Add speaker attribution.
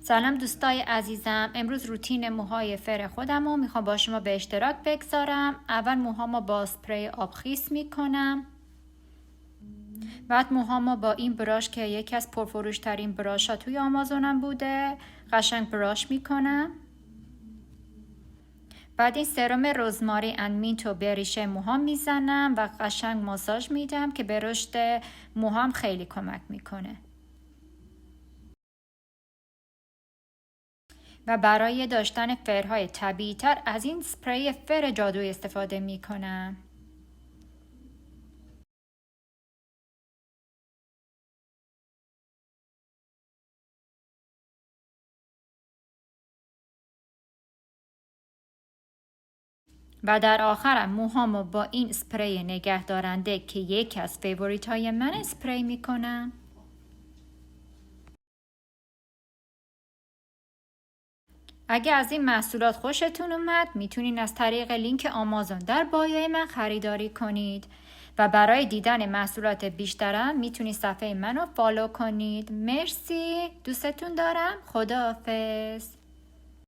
Speaker 1: سلام دوستای عزیزم. امروز روتین موهای فر خودم رو میخوام با شما به اشتراک بگذارم. اول موهامو با اسپری آبخیس میکنم. بعد موهامو با این براش که یکی از پرفروش ترین براش ها توی آمازونم بوده قشنگ براش میکنم. بعد این سرم رزماری اند مینت رو به ریشه موهام میزنم و قشنگ ماساژ میدم که به رشد موهام خیلی کمک میکنه. و برای داشتن فرهای طبیعی تر از این سپری فر جادویی استفاده می کنم. و در آخرم موهامو با این سپری نگه دارنده که یکی از فیوریت های من اسپری می کنم. اگه از این محصولات خوشتون اومد میتونین از طریق لینک آمازون در بایو من خریداری کنید و برای دیدن محصولات بیشترم میتونید صفحه منو فالو کنید. مرسی، دوستتون دارم. خداحافظ.